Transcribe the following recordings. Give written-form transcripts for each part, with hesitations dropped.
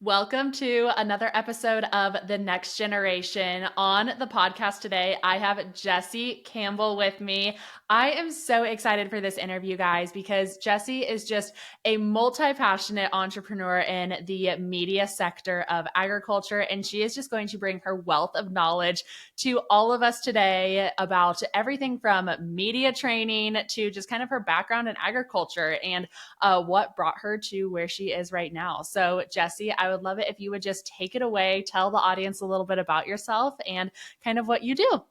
Welcome to another episode of The Next Generation. On the podcast today, I have Jessie Campbell with me. I am so excited for this interview, guys, because Jessie is just a multi-passionate entrepreneur in the media sector of agriculture, and she is just going to bring her wealth of knowledge to all of us today about everything from media training to just kind of her background in agriculture and what brought her to where she is right now. So, Jessie, I would love it if you would just take it away, tell the audience a little bit about yourself and kind of what you do.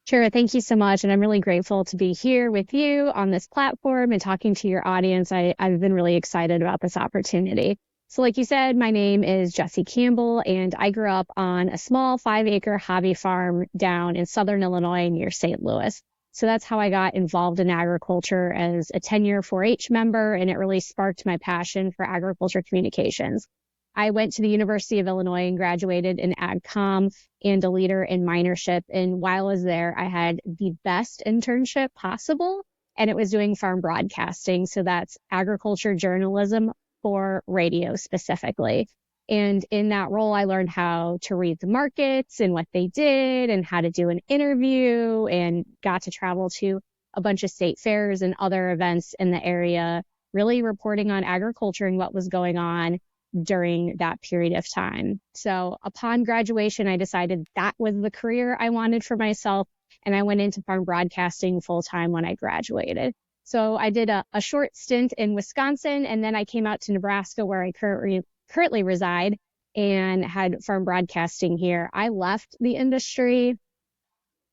Sure. Thank you so much. And I'm really grateful to be here with you on this platform and talking to your audience. I've been really excited about this opportunity. So like you said, my name is Jessie Campbell, and I grew up on a small 5-acre hobby farm down in Southern Illinois near St. Louis. So that's how I got involved in agriculture as a 10-year 4-H member, and it really sparked my passion for agriculture communications. I went to the University of Illinois and graduated in Ag Comm and a leader in minorship. And while I was there, I had the best internship possible, and it was doing farm broadcasting. So that's agriculture journalism for radio specifically. And in that role, I learned how to read the markets and what they did and how to do an interview, and got to travel to a bunch of state fairs and other events in the area, really reporting on agriculture and what was going on during that period of time. So upon graduation, I decided that was the career I wanted for myself, and I went into farm broadcasting full time when I graduated. So I did a short stint in Wisconsin, and then I came out to Nebraska, where I currently reside, and had farm broadcasting here. I left the industry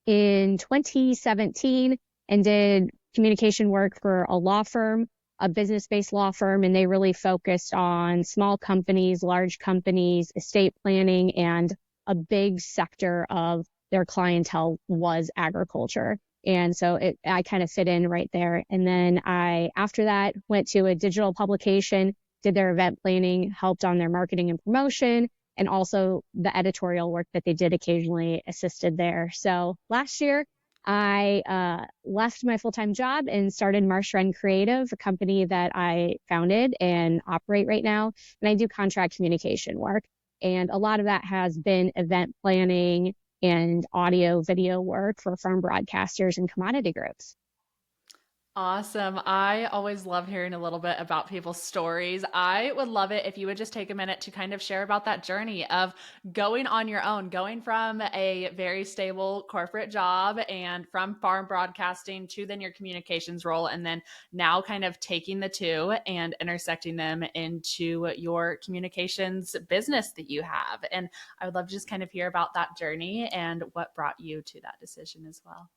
in 2017 and did communication work for a law firm, a business-based law firm, and they really focused on small companies, large companies, estate planning, and a big sector of their clientele was agriculture. And so I kind of fit in right there. And then after that, went to a digital publication, did their event planning, helped on their marketing and promotion, and also the editorial work that they did occasionally assisted there. So last year, I left my full-time job and started Marsh Run Creative, a company that I founded and operate right now. And I do contract communication work. And a lot of that has been event planning and audio, video work for farm broadcasters and commodity groups. Awesome. I always love hearing a little bit about people's stories. I would love it if you would just take a minute to kind of share about that journey of going on your own, going from a very stable corporate job and from farm broadcasting to then your communications role, and then now kind of taking the two and intersecting them into your communications business that you have. And I would love to just kind of hear about that journey and what brought you to that decision as well.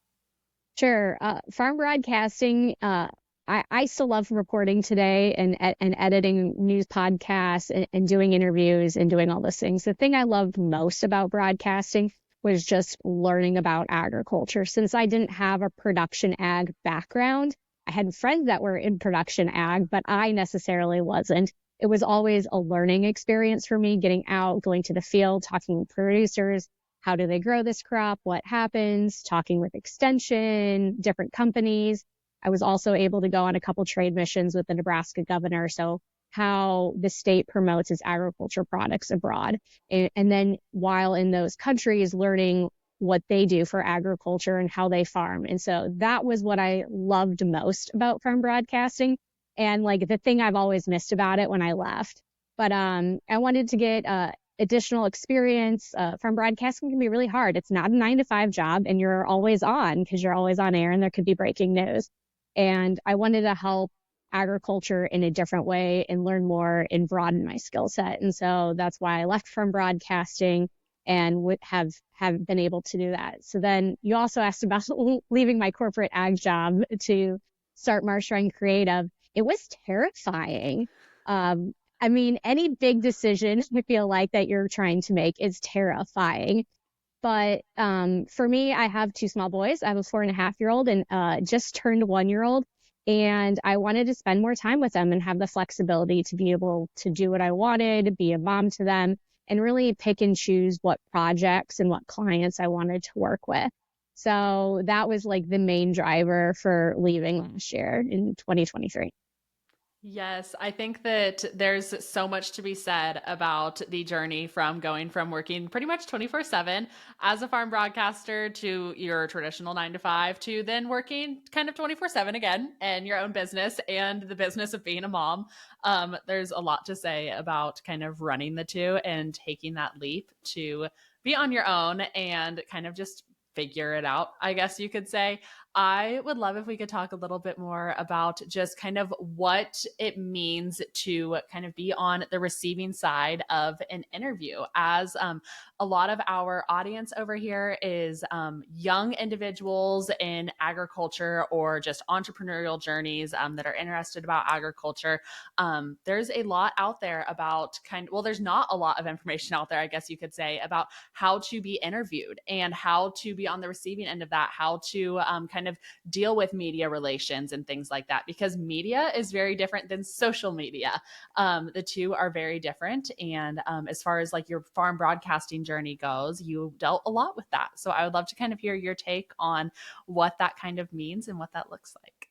Sure. Farm broadcasting, I still love reporting today and editing news podcasts and doing interviews and doing all those things. The thing I loved most about broadcasting was just learning about agriculture. Since I didn't have a production ag background, I had friends that were in production ag, but I necessarily wasn't. It was always a learning experience for me, getting out, going to the field, talking with producers. How do they grow this crop? What happens? Talking with extension, different companies. I was also able to go on a couple trade missions with the Nebraska governor. So how the state promotes its agriculture products abroad. And then while in those countries, learning what they do for agriculture and how they farm. And so that was what I loved most about farm broadcasting, and like the thing I've always missed about it when I left. But I wanted to get additional experience. From broadcasting can be really hard. It's not a 9-to-5 job, and you're always on because you're always on air and there could be breaking news. And I wanted to help agriculture in a different way and learn more and broaden my skill set. And so that's why I left from broadcasting and would have been able to do that. So then you also asked about leaving my corporate ag job to start Marsh Run Creative. It was terrifying. I mean, any big decision I feel like that you're trying to make is terrifying. But for me, I have 2 small boys. I have a 4.5-year-old and just turned 1-year-old. And I wanted to spend more time with them and have the flexibility to be able to do what I wanted, be a mom to them, and really pick and choose what projects and what clients I wanted to work with. So that was like the main driver for leaving last year in 2023. Yes, I think that there's so much to be said about the journey from going from working pretty much 24/7 as a farm broadcaster to your traditional 9 to 5 to then working kind of 24/7 again and your own business and the business of being a mom. There's a lot to say about kind of running the two and taking that leap to be on your own and kind of just figure it out, I guess you could say. I would love if we could talk a little bit more about just kind of what it means to kind of be on the receiving side of an interview. As a lot of our audience over here is young individuals in agriculture or just entrepreneurial journeys that are interested about agriculture. There's a lot out there about well, there's not a lot of information out there, I guess you could say, about how to be interviewed and how to be on the receiving end of that, how to kind of deal with media relations and things like that, because media is very different than social media. The two are very different. And as far as like your farm broadcasting journey goes, you dealt a lot with that. So I would love to kind of hear your take on what that kind of means and what that looks like.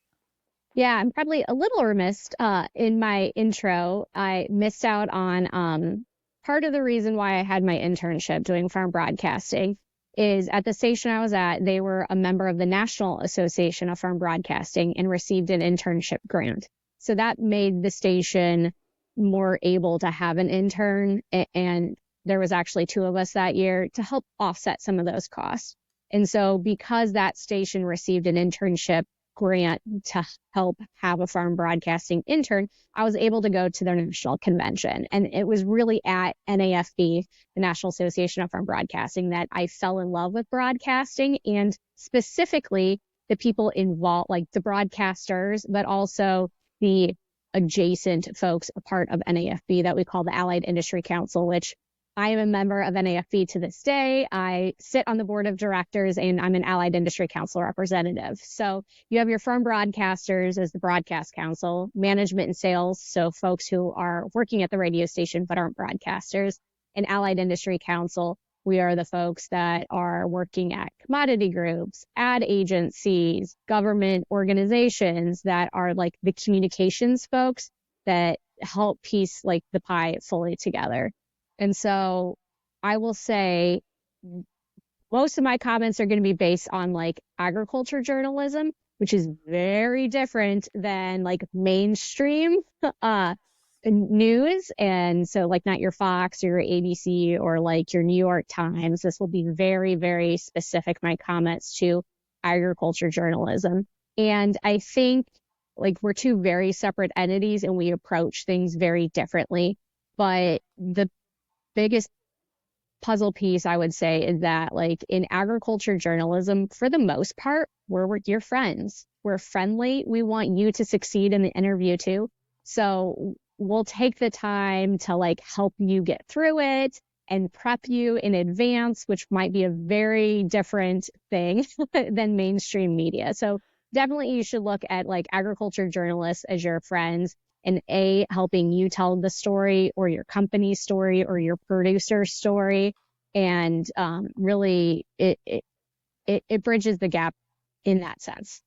Yeah, I'm probably a little remiss in my intro. I missed out on part of the reason why I had my internship doing farm broadcasting is at the station I was at, they were a member of the National Association of Farm Broadcasting and received an internship grant. So that made the station more able to have an intern, and there was actually two of us that year to help offset some of those costs. And so because that station received an internship grant to help have a farm broadcasting intern, I was able to go to their national convention. And it was really at NAFB, the National Association of Farm Broadcasting, that I fell in love with broadcasting, and specifically the people involved, like the broadcasters, but also the adjacent folks, a part of NAFB that we call the Allied Industry Council, which I am a member of NAFB to this day. I sit on the board of directors and I'm an Allied Industry Council representative. So you have your farm broadcasters as the broadcast council, management and sales, so folks who are working at the radio station but aren't broadcasters, and Allied Industry Council. We are the folks that are working at commodity groups, ad agencies, government organizations that are like the communications folks that help piece like the pie fully together. And so I will say most of my comments are going to be based on like agriculture journalism, which is very different than like mainstream uh, news. And so like not your Fox or your ABC or like your New York Times. This will be very, very specific, my comments to agriculture journalism. And I think like we're two very separate entities and we approach things very differently. But the biggest puzzle piece I would say is that like in agriculture journalism, for the most part, we're your friends. We're friendly. We want you to succeed in the interview too. So we'll take the time to like help you get through it and prep you in advance, which might be a very different thing than mainstream media. So definitely you should look at like agriculture journalists as your friends and helping you tell the story or your company's story or your producer's story. And really it bridges the gap in that sense.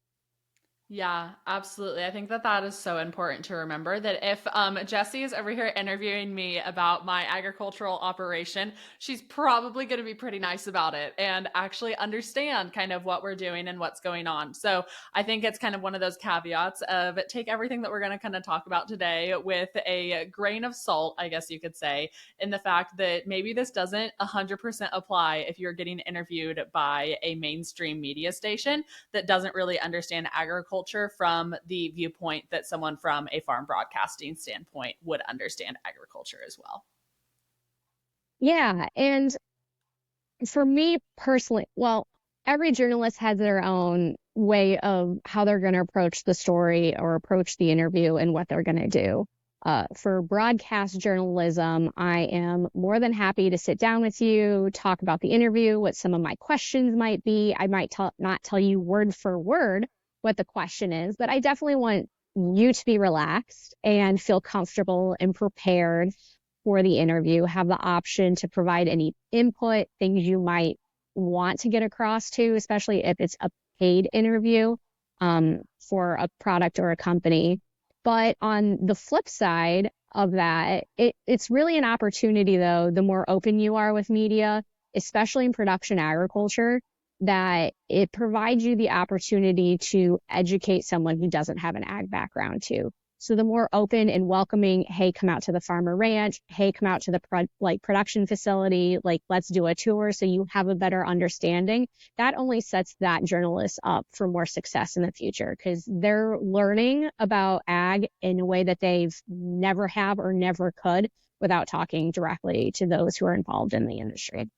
Yeah, absolutely. I think that that is so important to remember that if Jessie is over here interviewing me about my agricultural operation, she's probably going to be pretty nice about it and actually understand kind of what we're doing and what's going on. So I think it's kind of one of those caveats of take everything that we're going to kind of talk about today with a grain of salt, I guess you could say, in the fact that maybe this doesn't 100% apply if you're getting interviewed by a mainstream media station that doesn't really understand agriculture from the viewpoint that someone from a farm broadcasting standpoint would understand agriculture as well. Yeah. And for me personally, well, every journalist has their own way of how they're going to approach the story or approach the interview and what they're going to do. For broadcast journalism, I am more than happy to sit down with you, talk about the interview, what some of my questions might be. I might not tell you word for word what the question is, but I definitely want you to be relaxed and feel comfortable and prepared for the interview, have the option to provide any input, things you might want to get across to, especially if it's a paid interview for a product or a company. But on the flip side of that, it's really an opportunity, though, the more open you are with media, especially in production agriculture, that it provides you the opportunity to educate someone who doesn't have an ag background too. So the more open and welcoming, hey, come out to the farmer ranch, hey, come out to the production facility, like let's do a tour so you have a better understanding. That only sets that journalist up for more success in the future because they're learning about ag in a way that they've never have or never could without talking directly to those who are involved in the industry.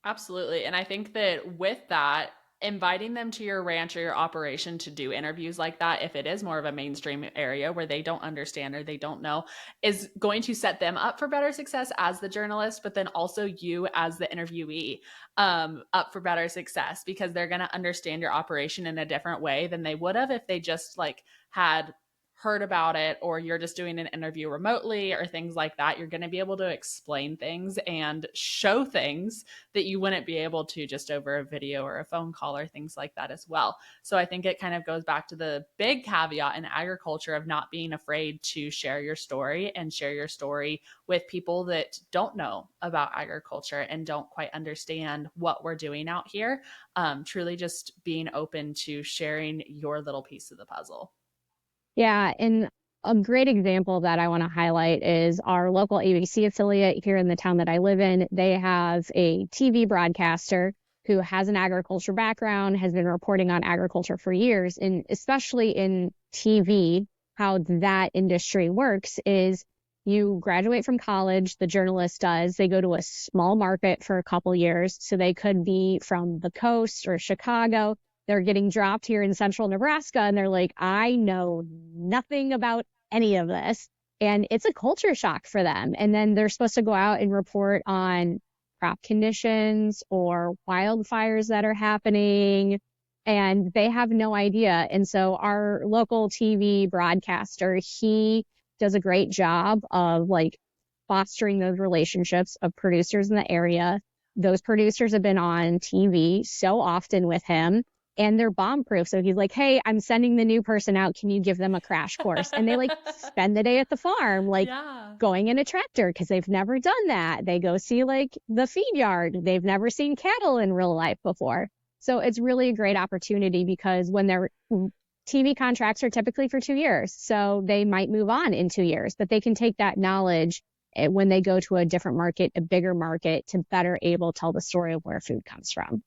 Absolutely. And I think that with that, inviting them to your ranch or your operation to do interviews like that, if it is more of a mainstream area where they don't understand or they don't know, is going to set them up for better success as the journalist, but then also you as the interviewee up for better success because they're going to understand your operation in a different way than they would have if they just like had heard about it or you're just doing an interview remotely or things like that. You're going to be able to explain things and show things that you wouldn't be able to just over a video or a phone call or things like that as well. So I think it kind of goes back to the big caveat in agriculture of not being afraid to share your story and share your story with people that don't know about agriculture and don't quite understand what we're doing out here. Truly just being open to sharing your little piece of the puzzle. Yeah, and a great example that I want to highlight is our local ABC affiliate here in the town that I live in. They have a TV broadcaster who has an agriculture background, has been reporting on agriculture for years, and especially in TV, how that industry works is you graduate from college, the journalist does, they go to a small market for a couple years, so they could be from the coast or Chicago. They're getting dropped here in central Nebraska and they're like, I know nothing about any of this. And it's a culture shock for them. And then they're supposed to go out and report on crop conditions or wildfires that are happening. And they have no idea. And so our local TV broadcaster, he does a great job of like fostering those relationships of producers in the area. Those producers have been on TV so often with him and they're bomb proof. So he's like, hey, I'm sending the new person out. Can you give them a crash course? And they like spend the day at the farm, like Yeah. going in a tractor because they've never done that. They go see like the feed yard. They've never seen cattle in real life before. So it's really a great opportunity because when their TV contracts are typically for 2 years, so they might move on in 2 years, but they can take that knowledge when they go to a different market, a bigger market, to better able tell the story of where food comes from.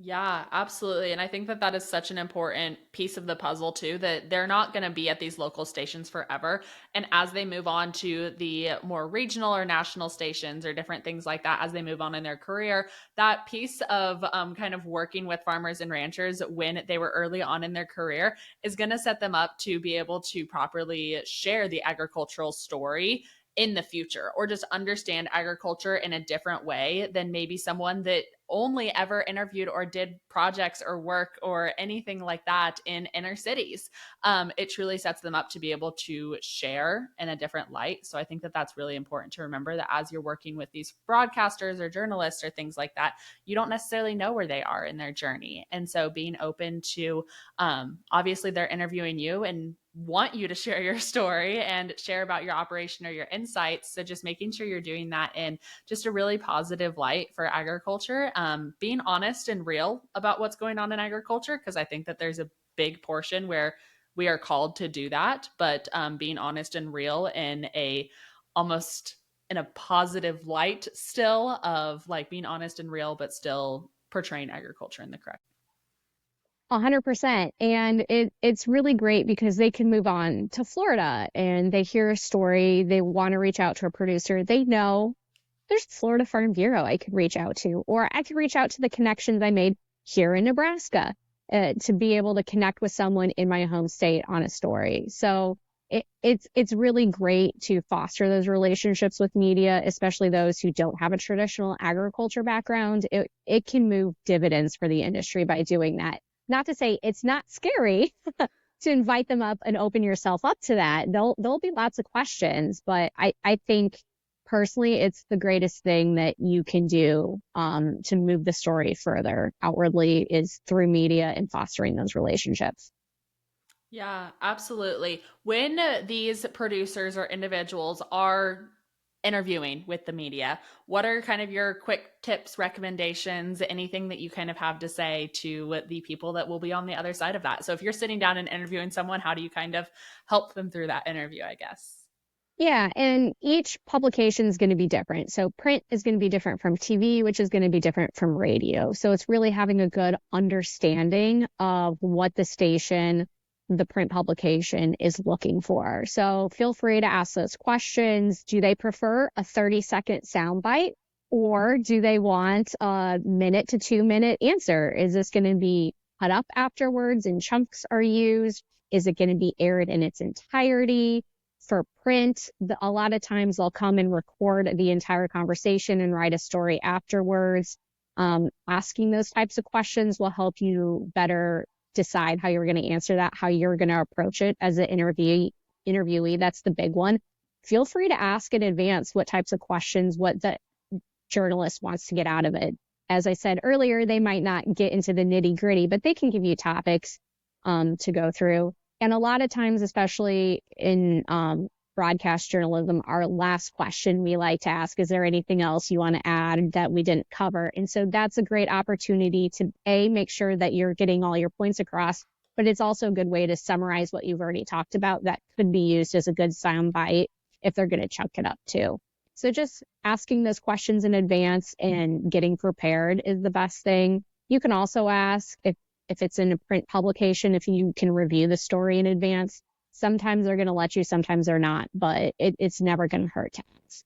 Yeah, absolutely. And I think that that is such an important piece of the puzzle, too, that they're not going to be at these local stations forever. And as they move on to the more regional or national stations or different things like that, as they move on in their career, that piece of kind of working with farmers and ranchers when they were early on in their career is going to set them up to be able to properly share the agricultural story in the future or just understand agriculture in a different way than maybe someone that only ever interviewed or did projects or work or anything like that in inner cities. It truly sets them up to be able to share in a different light. So I think that that's really important to remember that as you're working with these broadcasters or journalists or things like that, you don't necessarily know where they are in their journey. And so being open to obviously they're interviewing you and want you to share your story and share about your operation or your insights. So just making sure you're doing that in just a really positive light for agriculture, being honest and real about what's going on in agriculture, because I think that there's a big portion where we are called to do that, but being honest and real in a almost in a positive light still of like being honest and real, but still portraying agriculture in the correct. 100%. And it's really great because they can move on to Florida and they hear a story. They want to reach out to a producer. They know there's Florida Farm Bureau I could reach out to, or I could reach out to the connections I made here in Nebraska to be able to connect with someone in my home state on a story. So it's really great to foster those relationships with media, especially those who don't have a traditional agriculture background. It can move dividends for the industry by doing that. Not to say it's not scary to invite them up and open yourself up to that. There'll be lots of questions, but I think personally it's the greatest thing that you can do to move the story further outwardly is through media and fostering those relationships. Yeah, absolutely. When these producers or individuals are interviewing with the media, what are kind of your quick tips, recommendations, anything that you kind of have to say to the people that will be on the other side of that? So if you're sitting down and interviewing someone, how do you kind of help them through that interview, I guess? Yeah, and each publication is going to be different. So print is going to be different from TV, which is going to be different from radio. So it's really having a good understanding of what the station, the print publication is looking for. So feel free to ask those questions. Do they prefer a 30-second soundbite or do they want a minute to 2 minute answer? Is this going to be cut up afterwards and chunks are used? Is it going to be aired in its entirety? For print, a lot of times they'll come and record the entire conversation and write a story afterwards. Asking those types of questions will help you better decide how you're going to answer that, how you're going to approach it as an interviewee. That's the big one. Feel free to ask in advance what types of questions, what the journalist wants to get out of it. As I said earlier, they might not get into the nitty gritty, but they can give you topics to go through. And a lot of times, especially in broadcast journalism, our last question we like to ask, is there anything else you want to add that we didn't cover? And so that's a great opportunity to make sure that you're getting all your points across, but it's also a good way to summarize what you've already talked about that could be used as a good soundbite if they're going to chunk it up too. So just asking those questions in advance and getting prepared is the best thing. You can also ask if it's in a print publication, if you can review the story in advance. Sometimes they're going to let you, sometimes they're not, but it's never going to hurt to ask.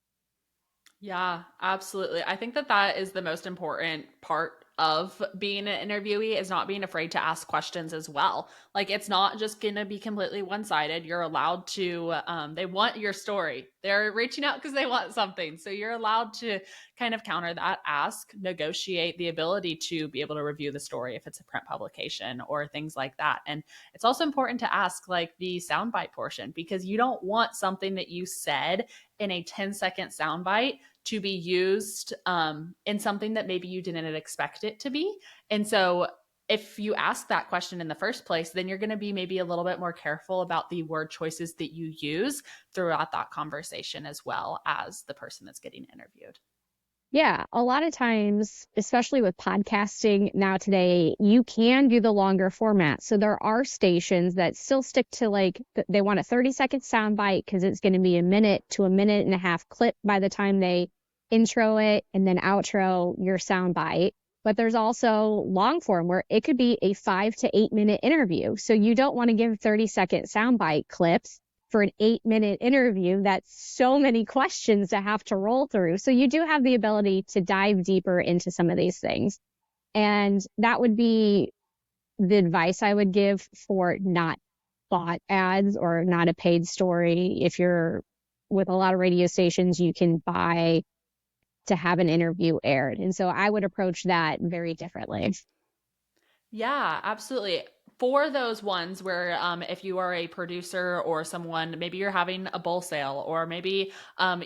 Yeah, absolutely. I think that that is the most important part of being an interviewee is not being afraid to ask questions as well. Like it's not just going to be completely one-sided. You're allowed to they want your story. They're reaching out because they want something. So you're allowed to kind of counter that, ask, negotiate the ability to be able to review the story if it's a print publication or things like that. And it's also important to ask like the soundbite portion because you don't want something that you said in a 10-second soundbite to be used in something that maybe you didn't expect it to be. And so if you ask that question in the first place, then you're going to be maybe a little bit more careful about the word choices that you use throughout that conversation as well as the person that's getting interviewed. Yeah, a lot of times, especially with podcasting now today, you can do the longer format. So there are stations that still stick to like, they want a 30-second soundbite because it's going to be a minute to a minute and a half clip by the time they intro it and then outro your soundbite. But there's also long form where it could be a 5 to 8 minute interview. So you don't want to give 30-second soundbite clips for an 8 minute interview. That's so many questions to have to roll through. So you do have the ability to dive deeper into some of these things. And that would be the advice I would give for not bought ads or not a paid story. If you're with a lot of radio stations, you can buy to have an interview aired. And so I would approach that very differently. Yeah, absolutely. For those ones where if you are a producer or someone, maybe you're having a bull sale, or maybe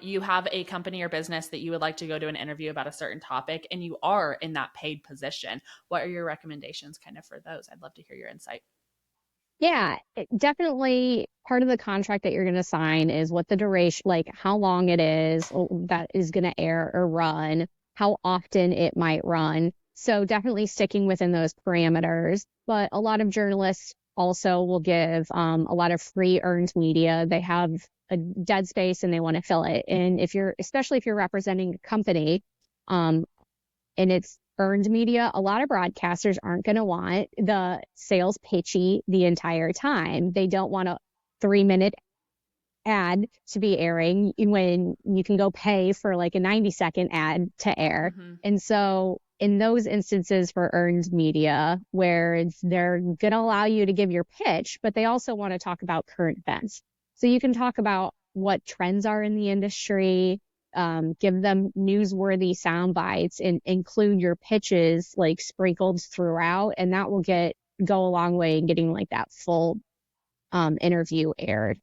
you have a company or business that you would like to go to an interview about a certain topic and you are in that paid position, what are your recommendations kind of for those? I'd love to hear your insight. Yeah, definitely part of the contract that you're going to sign is what the duration, like how long it is that is going to air or run, how often it might run. So definitely sticking within those parameters. But a lot of journalists also will give a lot of free earned media. They have a dead space and they want to fill it. And if you're, especially if you're representing a company, um, and it's earned media, a lot of broadcasters aren't going to want the sales pitchy the entire time. They don't want a 3 minute ad to be airing when you can go pay for like a 90-second ad to air. Mm-hmm. And so in those instances for earned media where they're going to allow you to give your pitch, but they also want to talk about current events. So you can talk about what trends are in the industry, give them newsworthy sound bites and include your pitches like sprinkled throughout. And that will go a long way in getting like that full interview aired.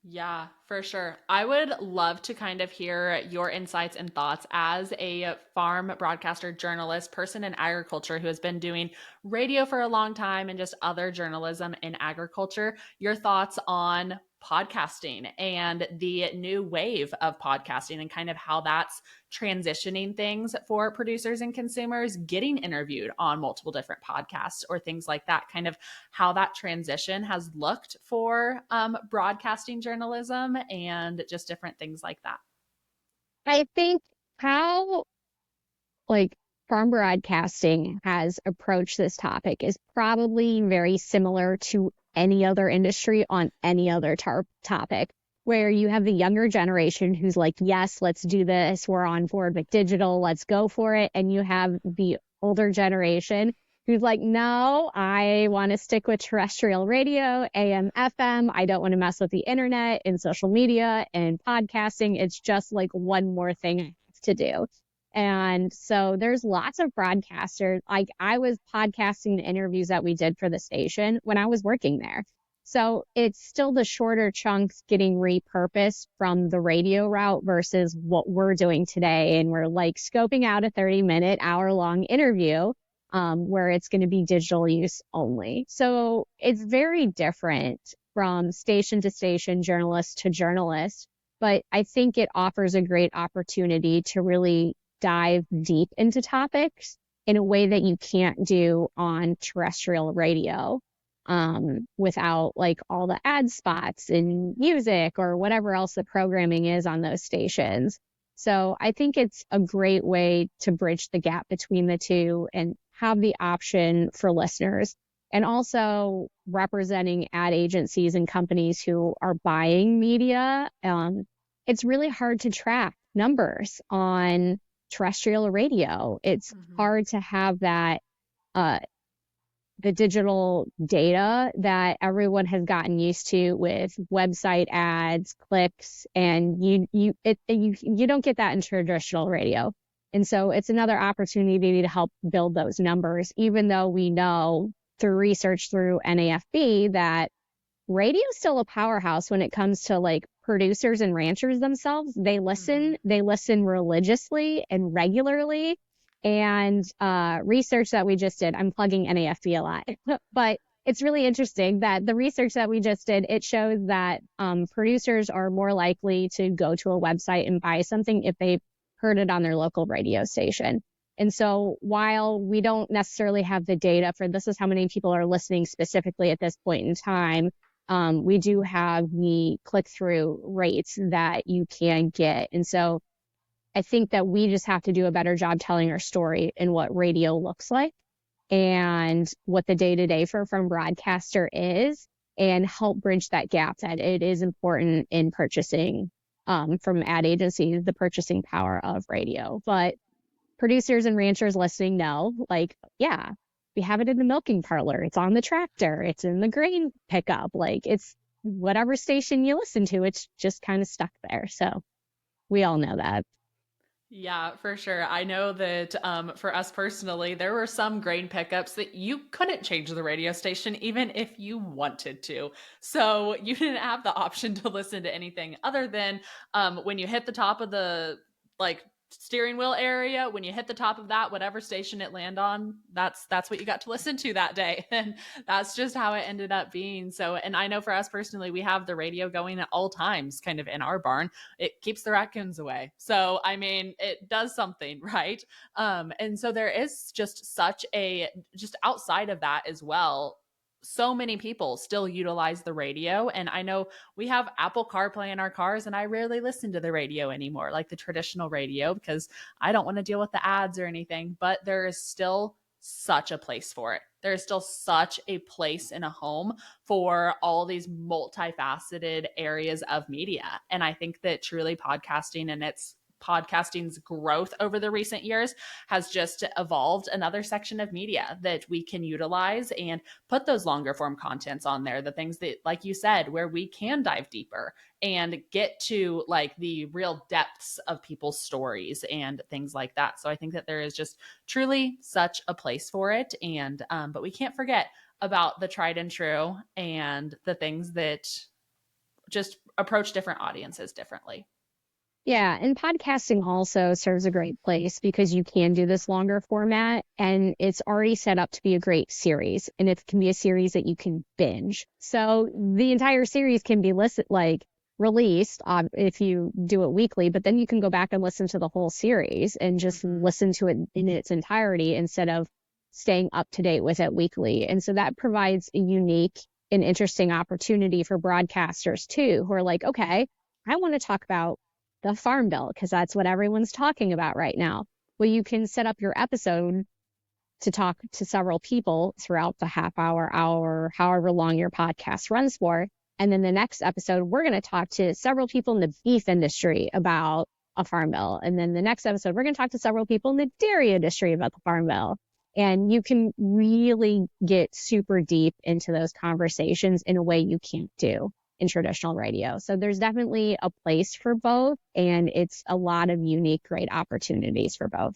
Yeah, for sure. I would love to kind of hear your insights and thoughts as a farm broadcaster, journalist, person in agriculture who has been doing radio for a long time and just other journalism in agriculture. Your thoughts on podcasting and the new wave of podcasting and kind of how that's transitioning things for producers and consumers, getting interviewed on multiple different podcasts or things like that, kind of how that transition has looked for broadcasting journalism and just different things like that. I think how like farm broadcasting has approached this topic is probably very similar to any other industry on any other topic, where you have the younger generation who's like, yes, let's do this. We're on board with digital. Let's go for it. And you have the older generation who's like, no, I want to stick with terrestrial radio, AM, FM. I don't want to mess with the internet and social media and podcasting. It's just like one more thing I have to do. And so there's lots of broadcasters. Like I was podcasting the interviews that we did for the station when I was working there. So it's still the shorter chunks getting repurposed from the radio route versus what we're doing today. And we're like scoping out a 30-minute, hour-long interview where it's going to be digital use only. So it's very different from station to station, journalist to journalist. But I think it offers a great opportunity to really dive deep into topics in a way that you can't do on terrestrial radio without like all the ad spots and music or whatever else the programming is on those stations. So I think it's a great way to bridge the gap between the two and have the option for listeners, and also representing ad agencies and companies who are buying media. It's really hard to track numbers on terrestrial radio. It's hard to have that the digital data that everyone has gotten used to with website ads, clicks, and you don't get that in traditional radio. And so it's another opportunity to help build those numbers, even though we know through research through NAFB that radio is still a powerhouse when it comes to like producers and ranchers themselves. They listen religiously and regularly. And research that we just did, I'm plugging NAFB a lot, but it's really interesting that the research that we just did, it shows that producers are more likely to go to a website and buy something if they've heard it on their local radio station. And so while we don't necessarily have the data for this is how many people are listening specifically at this point in time, we do have the click-through rates that you can get. And so I think that we just have to do a better job telling our story and what radio looks like and what the day-to-day from broadcaster is, and help bridge that gap that it is important in purchasing from ad agencies, the purchasing power of radio. But producers and ranchers listening know, like, yeah, we have it in the milking parlor. It's on the tractor. It's in the grain pickup. Like it's whatever station you listen to, it's just kind of stuck there. So we all know that. Yeah, for sure. I know that for us personally, there were some grain pickups that you couldn't change the radio station even if you wanted to. So you didn't have the option to listen to anything other than when you hit the top of the like steering wheel area, when you hit the top of that, whatever station it landed on, that's what you got to listen to that day. And that's just how it ended up being. So, and I know for us personally, we have the radio going at all times kind of in our barn. It keeps the raccoons away. So, I mean, it does something, right? And so there is just such a, just outside of that as well, so many people still utilize the radio. And I know we have Apple CarPlay in our cars, and I rarely listen to the radio anymore, like the traditional radio, because I don't want to deal with the ads or anything. But there is still such a place for it. There is still such a place in a home for all these multifaceted areas of media. And I think that truly podcasting and its podcasting's growth over the recent years has just evolved another section of media that we can utilize and put those longer form contents on there, the things that, like you said, where we can dive deeper and get to like the real depths of people's stories and things like that. So I think that there is just truly such a place for it. And but we can't forget about the tried and true and the things that just approach different audiences differently. Yeah, and podcasting also serves a great place because you can do this longer format and it's already set up to be a great series. And it can be a series that you can binge. So the entire series can be released if you do it weekly, but then you can go back and listen to the whole series and just listen to it in its entirety instead of staying up to date with it weekly. And so that provides a unique and interesting opportunity for broadcasters too, who are like, okay, I want to talk about the Farm Bill, because that's what everyone's talking about right now. Well, you can set up your episode to talk to several people throughout the half hour, however long your podcast runs for. And then the next episode, we're going to talk to several people in the beef industry about a Farm Bill. And then the next episode, we're going to talk to several people in the dairy industry about the Farm Bill. And you can really get super deep into those conversations in a way you can't do in traditional radio. So there's definitely a place for both, and it's a lot of unique, great opportunities for both.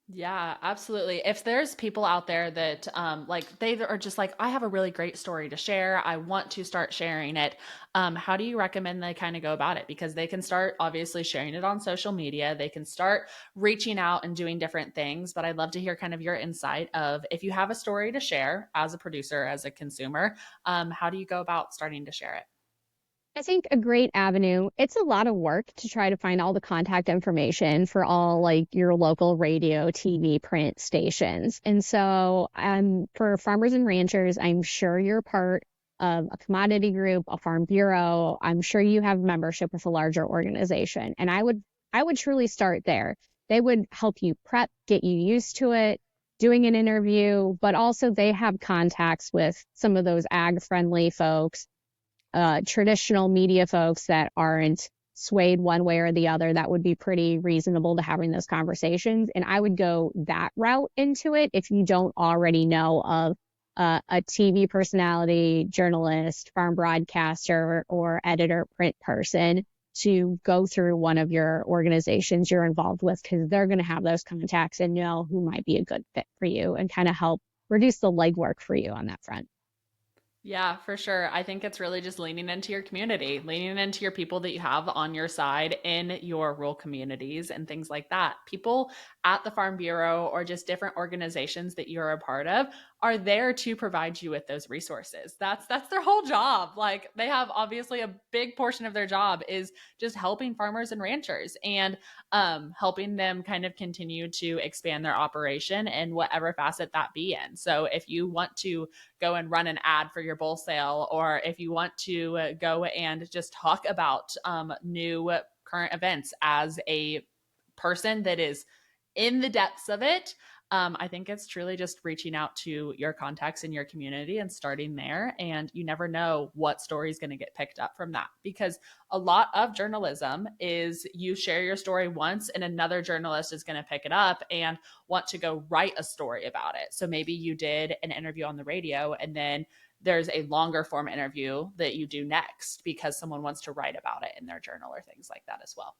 Yeah, absolutely. If there's people out there that like they are just like, I have a really great story to share, I want to start sharing it. How do you recommend they kind of go about it? Because they can start obviously sharing it on social media, they can start reaching out and doing different things. But I'd love to hear kind of your insight of if you have a story to share as a producer, as a consumer, how do you go about starting to share it? I think a great avenue, it's a lot of work to try to find all the contact information for all like your local radio, TV, print stations. And so for farmers and ranchers, I'm sure you're part of a commodity group, a farm bureau. I'm sure you have membership with a larger organization. And I would truly start there. They would help you prep, get you used to it, doing an interview, but also they have contacts with some of those ag friendly folks, traditional media folks that aren't swayed one way or the other. That would be pretty reasonable to having those conversations. And I would go that route into it if you don't already know of a TV personality, journalist, farm broadcaster, or editor, print person to go through one of your organizations you're involved with, because they're going to have those contacts and know who might be a good fit for you and kind of help reduce the legwork for you on that front. Yeah, for sure. I think it's really just leaning into your community, leaning into your people that you have on your side in your rural communities and things like that. People at the Farm Bureau or just different organizations that you're a part of are there to provide you with those resources. That's their whole job. Like they have obviously a big portion of their job is just helping farmers and ranchers and helping them kind of continue to expand their operation in whatever facet that be in. So if you want to go and run an ad for your bull sale, or if you want to go and just talk about new current events as a person that is in the depths of it. I think it's truly just reaching out to your contacts in your community and starting there. And you never know what story is going to get picked up from that, because a lot of journalism is you share your story once and another journalist is going to pick it up and want to go write a story about it. So maybe you did an interview on the radio and then there's a longer form interview that you do next because someone wants to write about it in their journal or things like that as well.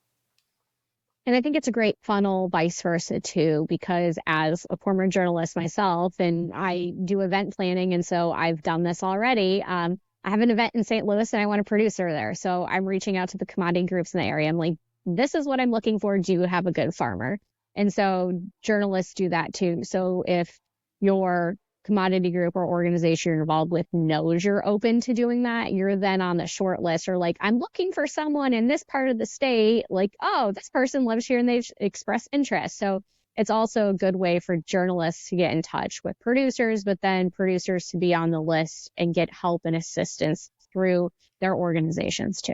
And I think it's a great funnel, vice versa, too, because as a former journalist myself, and I do event planning, and so I've done this already. I have an event in St. Louis and I want a producer there. So I'm reaching out to the commodity groups in the area. I'm like, this is what I'm looking for. Do you have a good farmer? And so journalists do that too. So if your commodity group or organization you're involved with knows you're open to doing that, you're then on the short list, or like, I'm looking for someone in this part of the state, like, oh, this person lives here and they've expressed interest. So it's also a good way for journalists to get in touch with producers, but then producers to be on the list and get help and assistance through their organizations too.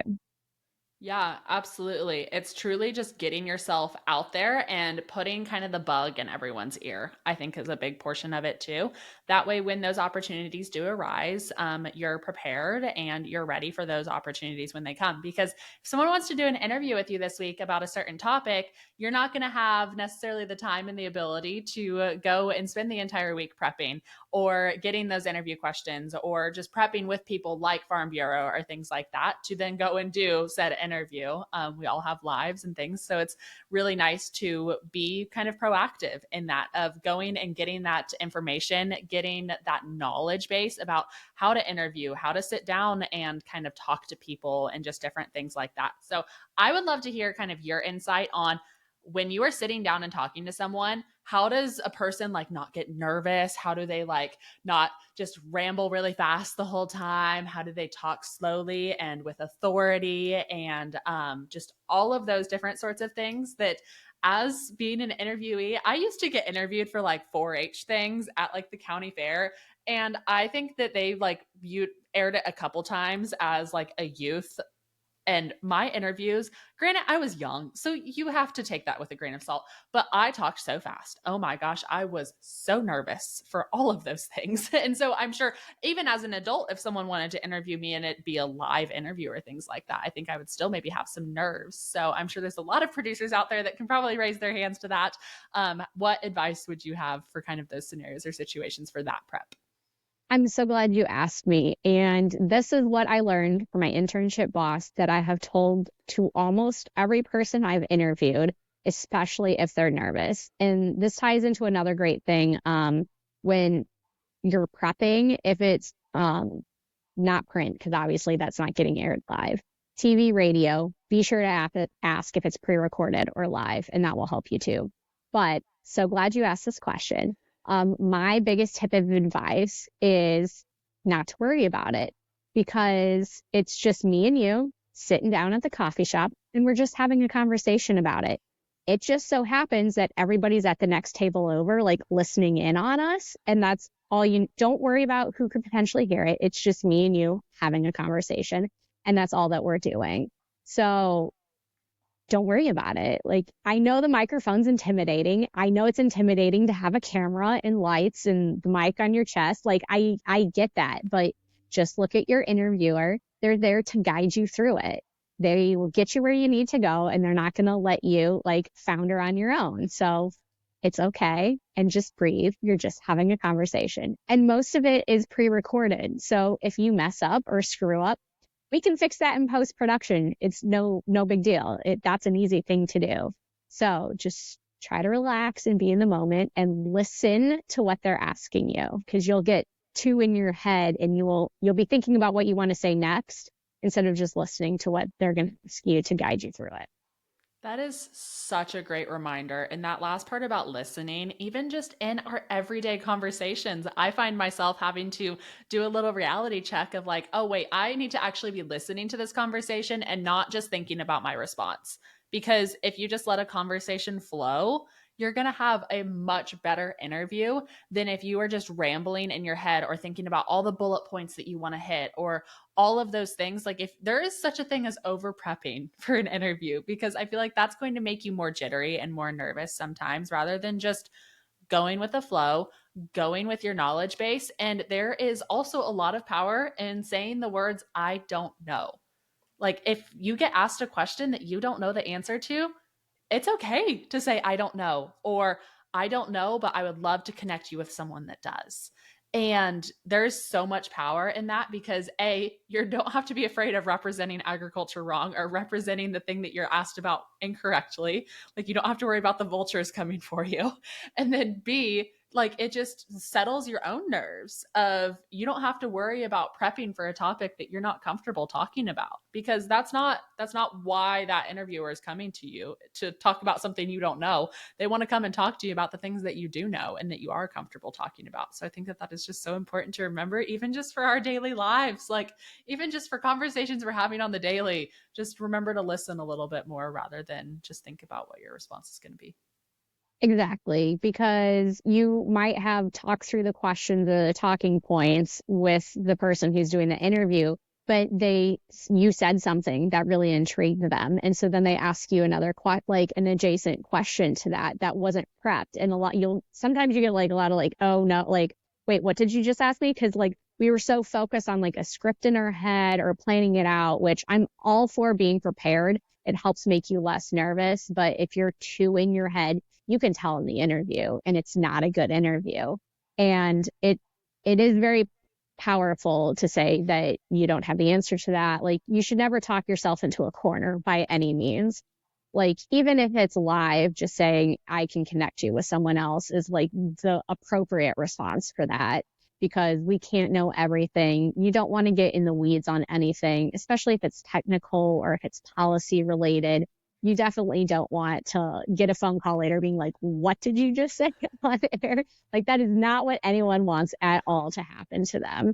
Yeah, absolutely. It's truly just getting yourself out there and putting kind of the bug in everyone's ear, I think is a big portion of it too. That way, when those opportunities do arise, you're prepared and you're ready for those opportunities when they come. Because if someone wants to do an interview with you this week about a certain topic, you're not going to have necessarily the time and the ability to go and spend the entire week prepping or getting those interview questions or just prepping with people like Farm Bureau or things like that to then go and do said interview. We all have lives and things. So it's really nice to be kind of proactive in that, of going and getting that information, getting that knowledge base about how to interview, how to sit down and kind of talk to people and just different things like that. So I would love to hear kind of your insight on, when you are sitting down and talking to someone, how does a person like not get nervous? How do they like not just ramble really fast the whole time? How do they talk slowly and with authority? And just all of those different sorts of things that, as being an interviewee, I used to get interviewed for like 4-H things at like the county fair. And I think that they like aired it a couple times as like a youth, and my interviews, granted, I was young, so you have to take that with a grain of salt, but I talked so fast. Oh my gosh, I was so nervous for all of those things. And so I'm sure even as an adult, if someone wanted to interview me and it be a live interview or things like that, I think I would still maybe have some nerves. So I'm sure there's a lot of producers out there that can probably raise their hands to that. What advice would you have for kind of those scenarios or situations for that prep? I'm so glad you asked me. And this is what I learned from my internship boss that I have told to almost every person I've interviewed, especially if they're nervous. And this ties into another great thing. When you're prepping, if it's not print, because obviously that's not getting aired live, TV, radio, be sure to ask if it's pre-recorded or live, and that will help you too. But so glad you asked this question. My biggest tip of advice is not to worry about it, because it's just me and you sitting down at the coffee shop and we're just having a conversation about it. It just so happens that everybody's at the next table over, like listening in on us. And that's all. You don't worry about who could potentially hear it. It's just me and you having a conversation. And that's all that we're doing. So don't worry about it. Like, I know the microphone's intimidating. I know it's intimidating to have a camera and lights and the mic on your chest. Like, I get that, but just look at your interviewer. They're there to guide you through it. They will get you where you need to go, and they're not going to let you like founder on your own. So it's okay. And just breathe. You're just having a conversation. And most of it is pre-recorded. So if you mess up or screw up, we can fix that in post-production. It's no big deal. That's an easy thing to do. So just try to relax and be in the moment and listen to what they're asking you, because you'll get too in your head and you'll be thinking about what you want to say next instead of just listening to what they're going to ask you to guide you through it. That is such a great reminder. And that last part about listening, even just in our everyday conversations, I find myself having to do a little reality check of like, oh, wait, I need to actually be listening to this conversation and not just thinking about my response. Because if you just let a conversation flow, you're going to have a much better interview than if you are just rambling in your head or thinking about all the bullet points that you want to hit or all of those things. Like, if there is such a thing as over prepping for an interview, because I feel like that's going to make you more jittery and more nervous sometimes rather than just going with the flow, going with your knowledge base. And there is also a lot of power in saying the words, I don't know. Like, if you get asked a question that you don't know the answer to, it's okay to say, I don't know, or I don't know, but I would love to connect you with someone that does. And there's so much power in that, because you don't have to be afraid of representing agriculture wrong or representing the thing that you're asked about incorrectly. Like, you don't have to worry about the vultures coming for you. And then B, like, it just settles your own nerves of, you don't have to worry about prepping for a topic that you're not comfortable talking about, because that's not why that interviewer is coming to you to talk about something you don't know. They want to come and talk to you about the things that you do know and that you are comfortable talking about. So I think that is just so important to remember, even just for our daily lives, like even just for conversations we're having on the daily. Just remember to listen a little bit more rather than just think about what your response is going to be. Exactly, because you might have talked through the questions, the talking points with the person who's doing the interview, but you said something that really intrigued them. And so then they ask you another like an adjacent question to that wasn't prepped. And sometimes you get like a lot of like, oh no, like, wait, what did you just ask me? Because like we were so focused on like a script in our head or planning it out, which I'm all for being prepared. It helps make you less nervous. But if you're too in your head, you can tell in the interview, and it's not a good interview. And it is very powerful to say that you don't have the answer to that. Like, you should never talk yourself into a corner by any means. Like, even if it's live, just saying, I can connect you with someone else is like the appropriate response for that, because we can't know everything. You don't want to get in the weeds on anything, especially if it's technical or if it's policy related. You definitely don't want to get a phone call later being like, what did you just say on air? Like, that is not what anyone wants at all to happen to them.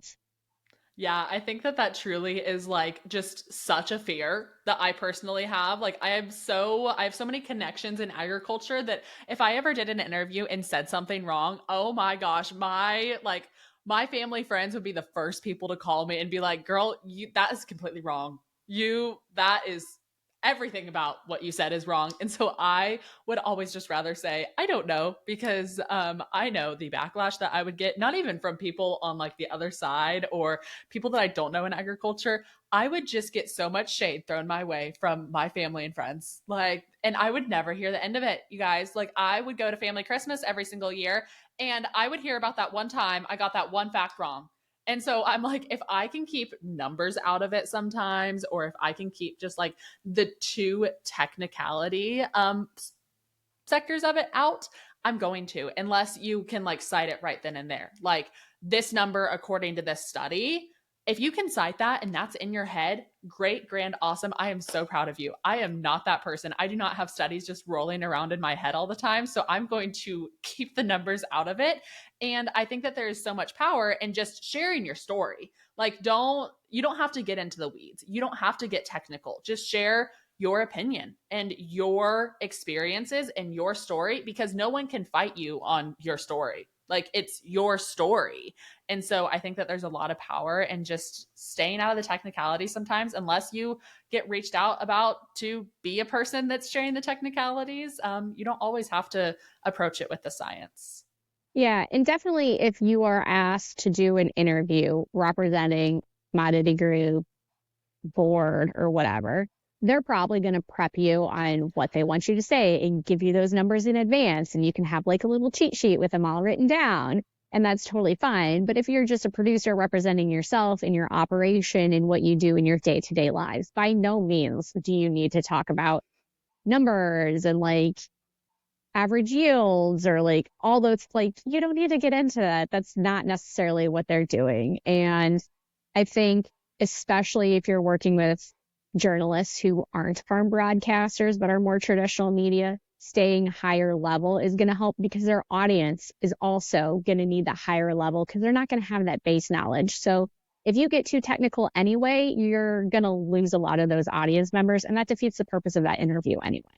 Yeah, I think that that truly is like just such a fear that I personally have. Like I have so many connections in agriculture that if I ever did an interview and said something wrong, oh my gosh, my family friends would be the first people to call me and be like, "Girl, you that is completely wrong. You that is everything about what you said is wrong." And so I would always just rather say, I don't know, because I know the backlash that I would get, not even from people on like the other side or people that I don't know in agriculture. I would just get so much shade thrown my way from my family and friends. Like, and I would never hear the end of it, you guys. Like, I would go to family Christmas every single year and I would hear about that one time I got that one fact wrong. And so I'm like, if I can keep numbers out of it sometimes, or if I can keep just like the two technicality sectors of it out, I'm going to, unless you can like cite it right then and there. Like, this number, according to this study, if you can cite that and that's in your head, great, grand, awesome. I am so proud of you. I am not that person. I do not have studies just rolling around in my head all the time. So I'm going to keep the numbers out of it. And I think that there is so much power in just sharing your story. Like, you don't have to get into the weeds. You don't have to get technical. Just share your opinion and your experiences and your story, because no one can fight you on your story. Like, it's your story. And so I think that there's a lot of power in just staying out of the technicality sometimes, unless you get reached out about to be a person that's sharing the technicalities. You don't always have to approach it with the science. Yeah, and definitely if you are asked to do an interview representing commodity group, board, or whatever, they're probably going to prep you on what they want you to say and give you those numbers in advance. And you can have like a little cheat sheet with them all written down. And that's totally fine. But if you're just a producer representing yourself and your operation and what you do in your day-to-day lives, by no means do you need to talk about numbers and like average yields or like all those, like, you don't need to get into that. That's not necessarily what they're doing. And I think, especially if you're working with journalists who aren't farm broadcasters but are more traditional media, staying higher level is going to help, because their audience is also going to need the higher level because they're not going to have that base knowledge. So if you get too technical anyway, you're going to lose a lot of those audience members, and that defeats the purpose of that interview anyway.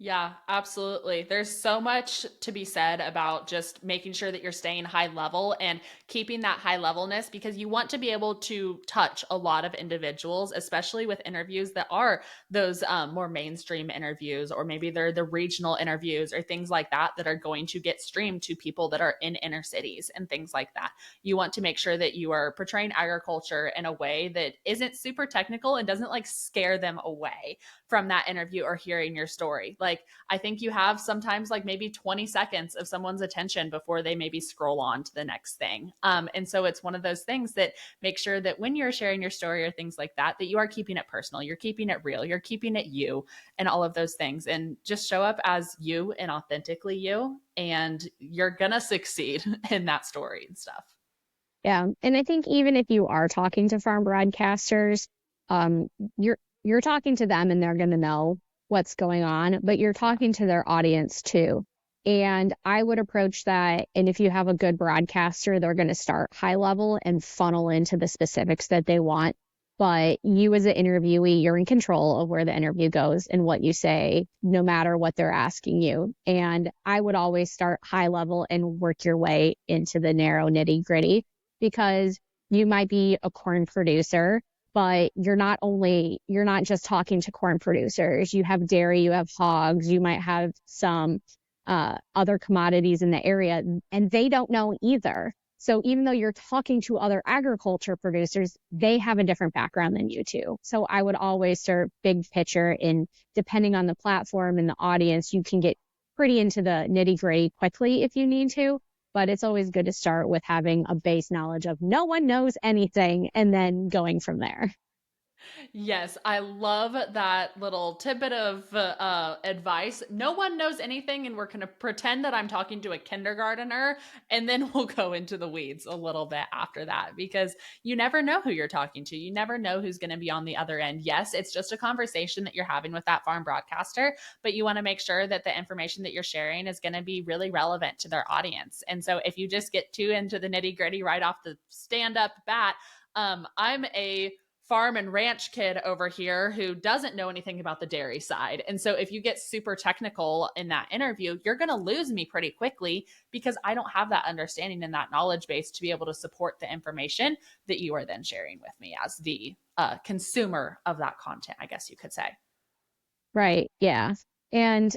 Yeah, absolutely. There's so much to be said about just making sure that you're staying high level and keeping that high levelness, because you want to be able to touch a lot of individuals, especially with interviews that are those more mainstream interviews, or maybe they're the regional interviews or things like that that are going to get streamed to people that are in inner cities and things like that. You want to make sure that you are portraying agriculture in a way that isn't super technical and doesn't like scare them away from that interview or hearing your story. Like, I think you have sometimes like maybe 20 seconds of someone's attention before they maybe scroll on to the next thing. And so it's one of those things that make sure that when you're sharing your story or things like that, that you are keeping it personal, you're keeping it real, you're keeping it you, and all of those things. And just show up as you and authentically you, and you're gonna succeed in that story and stuff. Yeah. And I think even if you are talking to farm broadcasters, um, you're you're talking to them and they're going to know what's going on, but you're talking to their audience too. And I would approach that. And if you have a good broadcaster, they're going to start high level and funnel into the specifics that they want. But you as an interviewee, you're in control of where the interview goes and what you say, no matter what they're asking you. And I would always start high level and work your way into the narrow nitty gritty, because you might be a corn producer, but you're not just talking to corn producers. You have dairy, you have hogs, you might have some other commodities in the area, and they don't know either. So even though you're talking to other agriculture producers, they have a different background than you do. So I would always start big picture, and depending on the platform and the audience, you can get pretty into the nitty gritty quickly if you need to. but it's always good to start with having a base knowledge of no one knows anything and then going from there. Yes, I love that little tidbit of advice. No one knows anything, and we're going to pretend that I'm talking to a kindergartner, and then we'll go into the weeds a little bit after that because you never know who you're talking to. You never know who's going to be on the other end. Yes, it's just a conversation that you're having with that farm broadcaster, but you want to make sure that the information that you're sharing is going to be really relevant to their audience. And so if you just get too into the nitty gritty right off the stand up bat, I'm a farm and ranch kid over here who doesn't know anything about the dairy side. And so if you get super technical in that interview, you're going to lose me pretty quickly because I don't have that understanding and that knowledge base to be able to support the information that you are then sharing with me as the consumer of that content, I guess you could say. Right. Yeah. And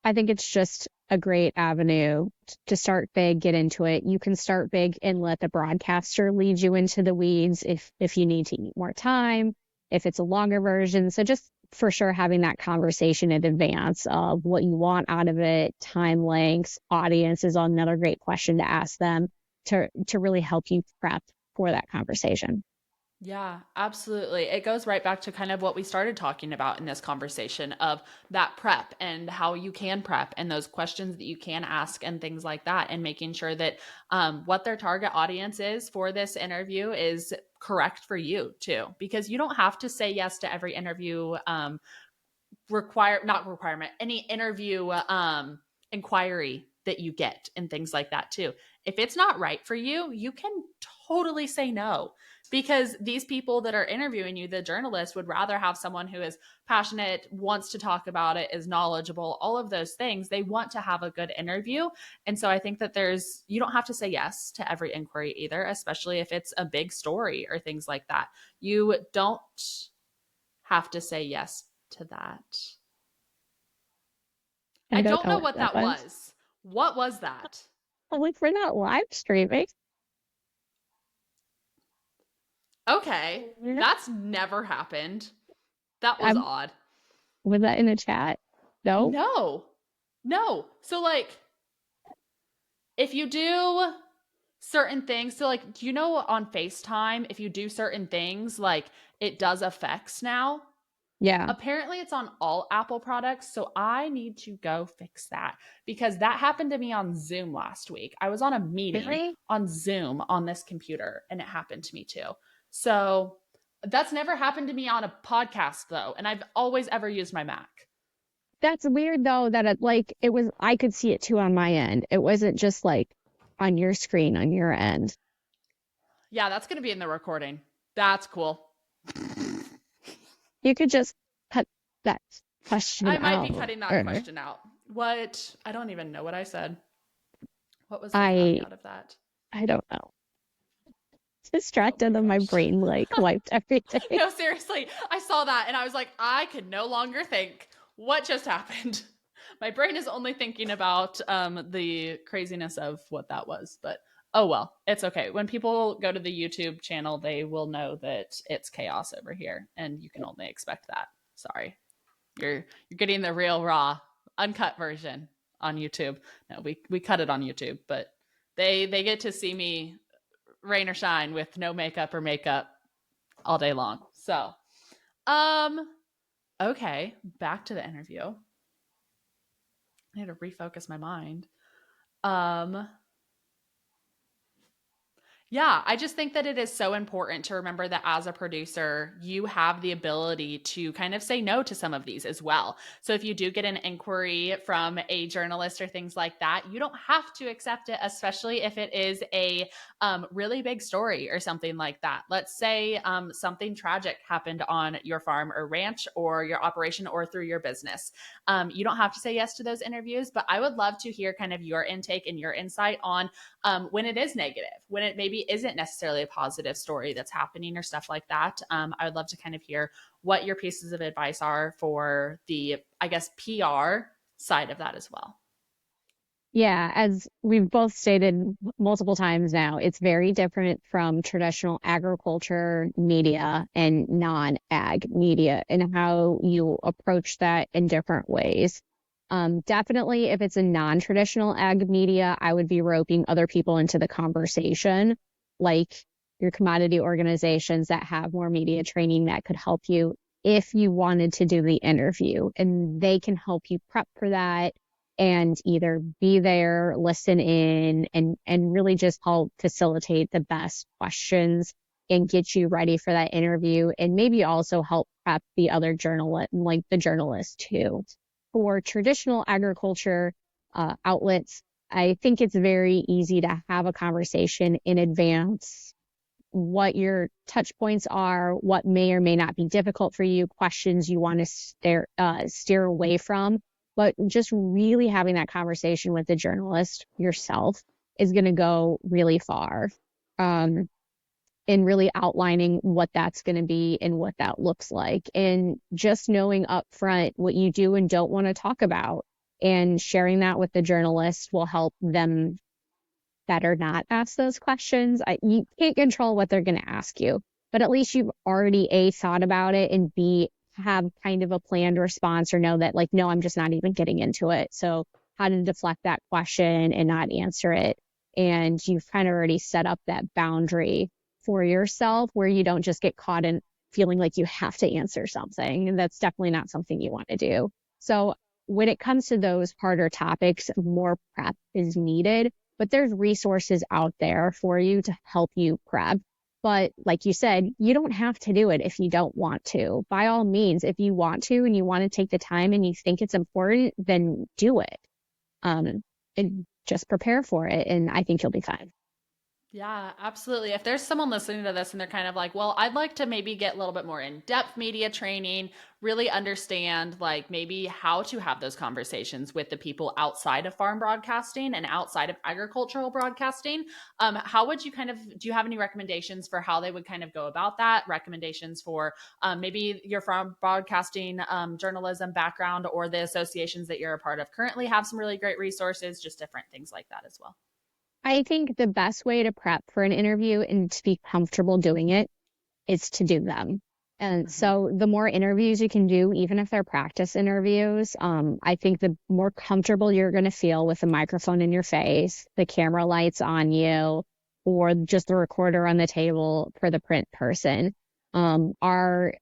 I think it's just a great avenue to start big, get into it. You can start big and let the broadcaster lead you into the weeds if you need to eat more time, if it's a longer version. So just for sure having that conversation in advance of what you want out of it, time lengths, audience is another great question to ask them to really help you prep for that conversation. Yeah, absolutely. It goes right back to kind of what we started talking about in this conversation of that prep and how you can prep and those questions that you can ask and things like that, and making sure that what their target audience is for this interview is correct for you too, because you don't have to say yes to every interview not requirement, any interview inquiry that you get and things like that too. If it's not right for you, you can totally say no, because these people that are interviewing you, the journalists, would rather have someone who is passionate, wants to talk about it, is knowledgeable, all of those things. They want to have a good interview. And so I think that you don't have to say yes to every inquiry either, especially if it's a big story or things like that. You don't have to say yes to that. I I don't don't know know what what that that was. was. What was that? Oh, like we're not live streaming. Okay. That's never happened. That was I'm odd. Was that in a chat? No. No. No. So, like, if you do certain things, so, like, do you know on FaceTime, if you do certain things, like, it does effects now? Yeah. Apparently, it's on all Apple products. So I need to go fix that because that happened to me on Zoom last week. I was on a meeting Really? on Zoom on this computer and it happened to me too. So that's never happened to me on a podcast though. And I've always ever used my Mac. That's weird though that it was I could see it too on my end. It wasn't just like on your screen on your end. Yeah, that's going to be in the recording. That's cool. You could just cut that question I might be out. cutting that Or question out. What? I don't even know what I said. What was the I caveat of that? I don't know. Oh my Distracted and my gosh. brain like wiped everything. No, seriously. I saw that and I was like, I could no longer think. What just happened? My brain is only thinking about the craziness of what that was. But oh well, it's okay. When people go to the YouTube channel, they will know that it's chaos over here, and you can only expect that. Sorry, you're getting the real raw, uncut version on YouTube. No, we cut it on YouTube, but they get to see me rain or shine with no makeup all day long. So, um, okay, back to the interview. I need to refocus my mind. Um, Yeah, I just think that it is so important to remember that as a producer, you have the ability to kind of say no to some of these as well. So if you do get an inquiry from a journalist or things like that, you don't have to accept it, especially if it is a really big story or something like that. Let's say something tragic happened on your farm or ranch or your operation or through your business. You don't have to say yes to those interviews, but I would love to hear kind of your intake and your insight on when it is negative, when it maybe isn't necessarily a positive story that's happening or stuff like that. I would love to kind of hear what your pieces of advice are for the, I guess, PR side of that as well. Yeah, as we've both stated multiple times now, it's very different from traditional agriculture media and non-ag media and how you approach that in different ways. Definitely, if it's a non-traditional ag media, I would be roping other people into the conversation, like your commodity organizations that have more media training that could help you if you wanted to do the interview, and they can help you prep for that and either be there, listen in, and really just help facilitate the best questions and get you ready for that interview, and maybe also help prep the other journalist, like the journalist too. For traditional agriculture outlets, I think it's very easy to have a conversation in advance, what your touch points are, what may or may not be difficult for you, questions you want to steer away from. But just really having that conversation with the journalist yourself is going to go really far. Um, in really outlining what that's going to be and what that looks like. And just knowing up front what you do and don't want to talk about and sharing that with the journalist will help them better not ask those questions. You can't control what they're going to ask you, but at least you've already A, thought about it, and B, have kind of a planned response, or know that, like, no, I'm just not even getting into it. So how to deflect that question and not answer it. And you've kind of already set up that boundary for yourself where you don't just get caught in feeling like you have to answer something. And that's definitely not something you want to do. So when it comes to those harder topics, more prep is needed, but there's resources out there for you to help you prep. But like you said, you don't have to do it if you don't want to. By all means, if you want to and you want to take the time and you think it's important, then do it. And just prepare for it. And I think you'll be fine. Yeah, absolutely. If there's someone listening to this and they're kind of like, well, I'd like to maybe get a little bit more in-depth media training, really understand like maybe how to have those conversations with the people outside of farm broadcasting and outside of agricultural broadcasting. How would you kind of, do you have any recommendations for how they would kind of go about that? Recommendations for maybe your farm broadcasting journalism background, or the associations that you're a part of currently have some really great resources, just different things like that as well. I think the best way to prep for an interview and to be comfortable doing it is to do them. And Mm-hmm. so the more interviews you can do, even if they're practice interviews, I think the more comfortable you're going to feel with the microphone in your face, the camera lights on you, or just the recorder on the table for the print person. Are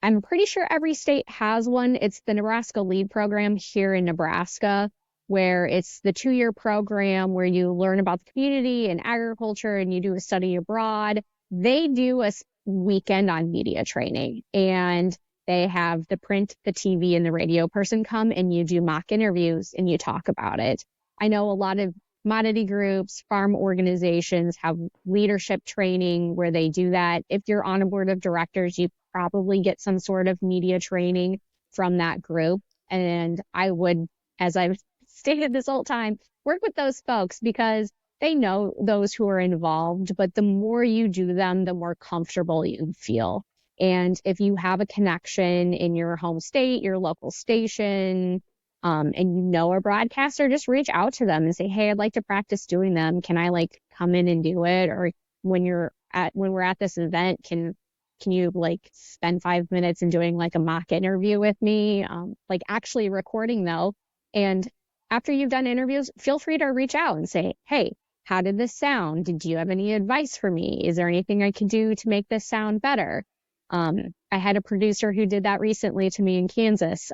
I'm pretty sure every state has one. It's the Nebraska Lead program here in Nebraska, where it's the 2-year program where you learn about the community and agriculture and you do a study abroad. They do a weekend on media training, and they have the print, the TV, and the radio person come, and you do mock interviews and you talk about it. I know a lot of commodity groups, farm organizations have leadership training where they do that. If you're on a board of directors, you probably get some sort of media training from that group. And I would, as I've stated this whole time, work with those folks because they know those who are involved, but the more you do them, the more comfortable you feel. And if you have a connection in your home state, your local station, and you know a broadcaster, just reach out to them and say, hey, I'd like to practice doing them. Can I like come in and do it? Or when we're at this event, can you like spend 5 minutes and doing like a mock interview with me? Like actually recording though. And after you've done interviews, feel free to reach out and say, hey, how did this sound? Did you have any advice for me? Is there anything I could do to make this sound better? I had a producer who did that recently to me in Kansas.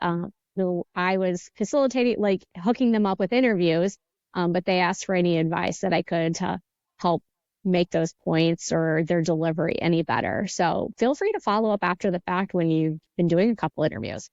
Who I was facilitating, like hooking them up with interviews, but they asked for any advice that I could to help make those points or their delivery any better. So feel free to follow up after the fact when you've been doing a couple interviews.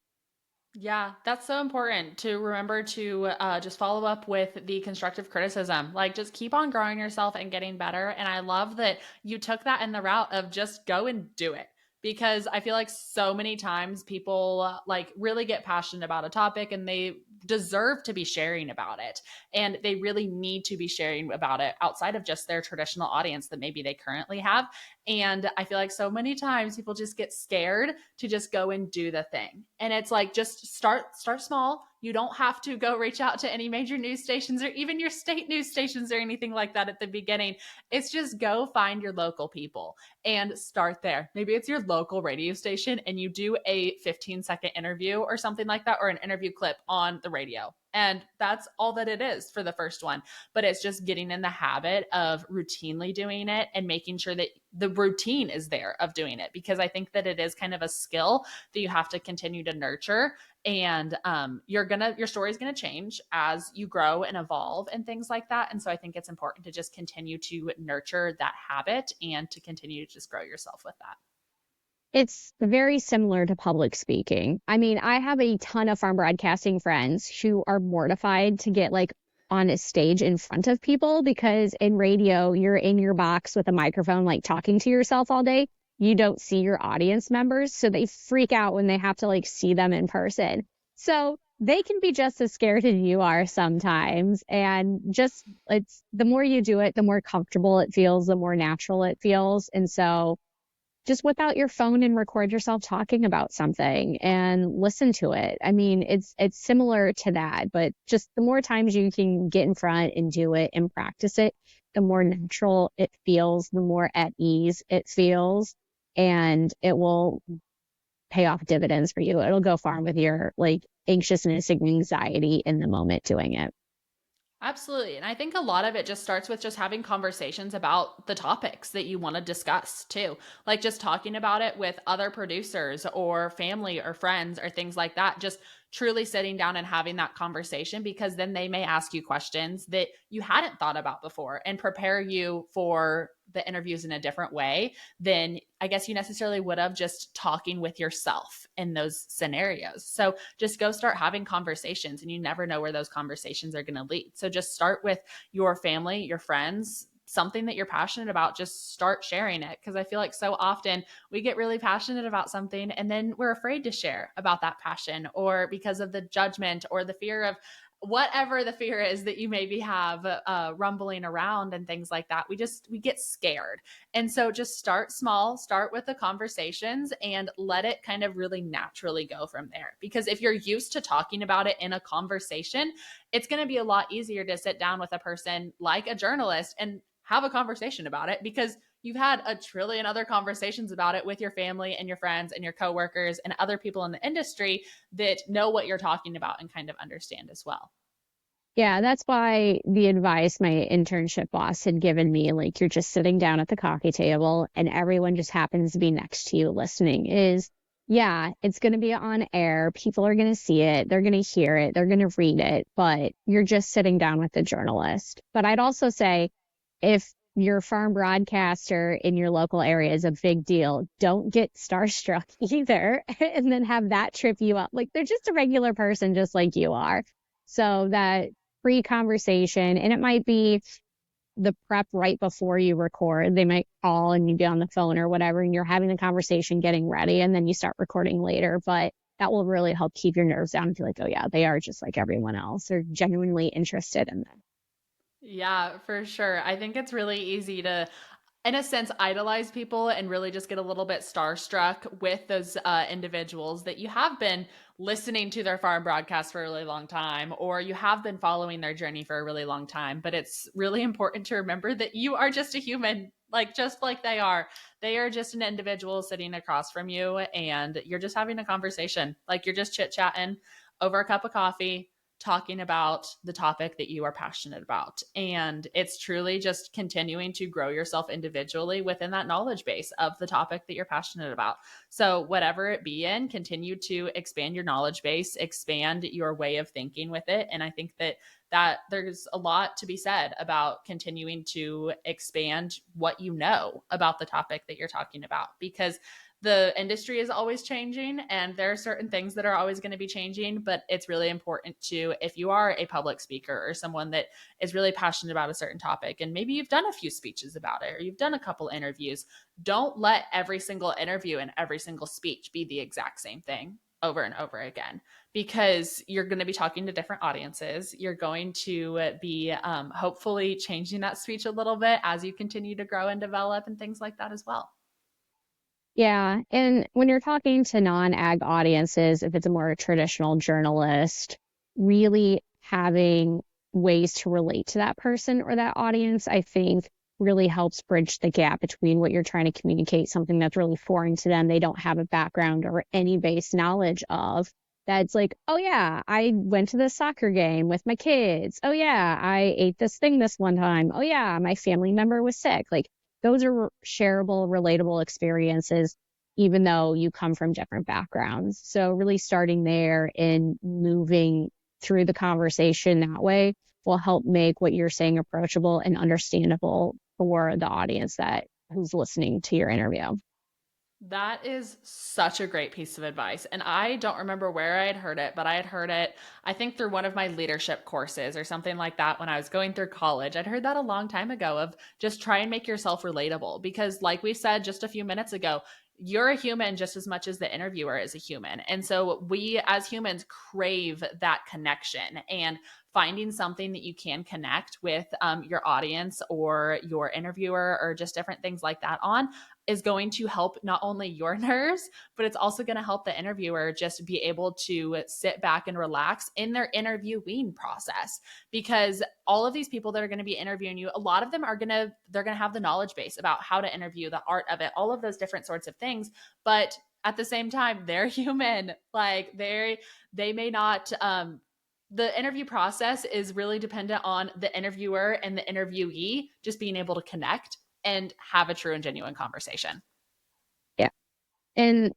Yeah, that's so important to remember to just follow up with the constructive criticism. Like, just keep on growing yourself and getting better. And I love that you took that in the route of just go and do it. Because I feel like so many times people like really get passionate about a topic and they deserve to be sharing about it. And they really need to be sharing about it outside of just their traditional audience that maybe they currently have. And I feel like so many times people just get scared to just go and do the thing. And it's like just start small, You don't have to go reach out to any major news stations or even your state news stations or anything like that at the beginning. It's just go find your local people and start there. Maybe it's your local radio station and you do a 15-second interview or something like that, or an interview clip on the radio. And that's all that it is for the first one. But it's just getting in the habit of routinely doing it and making sure that the routine is there of doing it, because I think that it is kind of a skill that you have to continue to nurture. And your story is gonna change as you grow and evolve and things like that. And so I think it's important to just continue to nurture that habit and to continue to just grow yourself with that. It's very similar to public speaking. I mean, I have a ton of farm broadcasting friends who are mortified to get like on a stage in front of people because in radio, you're in your box with a microphone, like talking to yourself all day. You don't see your audience members. So they freak out when they have to like see them in person. So they can be just as scared as you are sometimes. And just it's the more you do it, the more comfortable it feels, the more natural it feels. And so just whip out your phone and record yourself talking about something and listen to it. I mean, it's similar to that, but just the more times you can get in front and do it and practice it, the more natural it feels, the more at ease it feels, and it will pay off dividends for you. It'll go far with your like anxiousness and anxiety in the moment doing it. Absolutely. And I think a lot of it just starts with just having conversations about the topics that you want to discuss too. Like just talking about it with other producers or family or friends or things like that. Just truly sitting down and having that conversation, because then they may ask you questions that you hadn't thought about before and prepare you for the interviews in a different way than I guess you necessarily would have just talking with yourself in those scenarios. So just go start having conversations, and you never know where those conversations are going to lead. So just start with your family, your friends, something that you're passionate about, just start sharing it. Because I feel like so often we get really passionate about something and then we're afraid to share about that passion, or because of the judgment or the fear of whatever the fear is that you maybe have rumbling around and things like that. We get scared. And so just start small, start with the conversations and let it kind of really naturally go from there. Because if you're used to talking about it in a conversation, it's going to be a lot easier to sit down with a person like a journalist and have a conversation about it, because you've had a trillion other conversations about it with your family and your friends and your coworkers and other people in the industry that know what you're talking about and kind of understand as well. Yeah, that's why the advice my internship boss had given me, like you're just sitting down at the coffee table and everyone just happens to be next to you listening, is yeah, it's going to be on air. People are going to see it. They're going to hear it. They're going to read it, but you're just sitting down with the journalist. But I'd also say if your farm broadcaster in your local area is a big deal, don't get starstruck either and then have that trip you up. Like they're just a regular person just like you are. So that pre-conversation, and it might be the prep right before you record. They might call and you get on the phone or whatever, and you're having the conversation, getting ready, and then you start recording later. But that will really help keep your nerves down and feel like, oh yeah, they are just like everyone else. They're genuinely interested in them. Yeah, for sure. I think it's really easy to, in a sense, idolize people and really just get a little bit starstruck with those individuals that you have been listening to their farm broadcast for a really long time, or you have been following their journey for a really long time. But it's really important to remember that you are just a human, like just like they are. They are just an individual sitting across from you, and you're just having a conversation. Like you're just chit chatting over a cup of coffee, talking about the topic that you are passionate about. And it's truly just continuing to grow yourself individually within that knowledge base of the topic that you're passionate about. So, whatever it be in, continue to expand your knowledge base, expand your way of thinking with it. And I think that there's a lot to be said about continuing to expand what you know about the topic that you're talking about, because the industry is always changing and there are certain things that are always going to be changing. But it's really important to, if you are a public speaker or someone that is really passionate about a certain topic, and maybe you've done a few speeches about it or you've done a couple interviews, don't let every single interview and every single speech be the exact same thing over and over again, because you're going to be talking to different audiences. You're going to be hopefully changing that speech a little bit as you continue to grow and develop and things like that as well. Yeah. And when you're talking to non-ag audiences, if it's a more traditional journalist, really having ways to relate to that person or that audience, I think really helps bridge the gap between what you're trying to communicate, something that's really foreign to them, they don't have a background or any base knowledge of. That's like, oh yeah, I went to this soccer game with my kids. Oh yeah, I ate this thing this one time. Oh yeah, my family member was sick. Like those are shareable, relatable experiences, even though you come from different backgrounds. So really starting there and moving through the conversation that way will help make what you're saying approachable and understandable for the audience that who's listening to your interview. That is such a great piece of advice. And I don't remember where I had heard it, but I had heard it, I think, through one of my leadership courses or something like that when I was going through college. I'd heard that a long time ago of just try and make yourself relatable. Because, like we said just a few minutes ago, you're a human just as much as the interviewer is a human. And so we as humans crave that connection, and finding something that you can connect with your audience or your interviewer or just different things like that on is going to help not only your nerves, but it's also going to help the interviewer just be able to sit back and relax in their interviewing process. Because all of these people that are going to be interviewing you, a lot of them are going to, they're going to have the knowledge base about how to interview, the art of it, all of those different sorts of things. But at the same time, they're human. Like they may not, the interview process is really dependent on the interviewer and the interviewee just being able to connect and have a true and genuine conversation. Yeah. And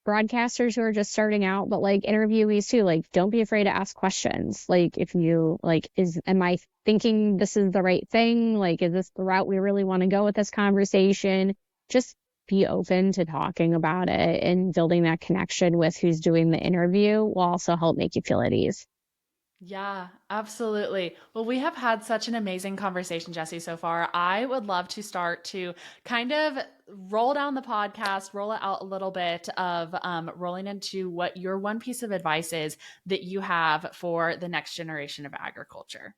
broadcasters who are just starting out, but like interviewees too, like don't be afraid to ask questions. Like if you like, am I thinking this is the right thing? Like, is this the route we really want to go with this conversation? Just be open to talking about it, and building that connection with who's doing the interview will also help make you feel at ease. Yeah, absolutely. Well, we have had such an amazing conversation, Jesse, so far. I would love to start to kind of roll down the podcast, roll it out a little bit of rolling into what your one piece of advice is that you have for the next generation of agriculture.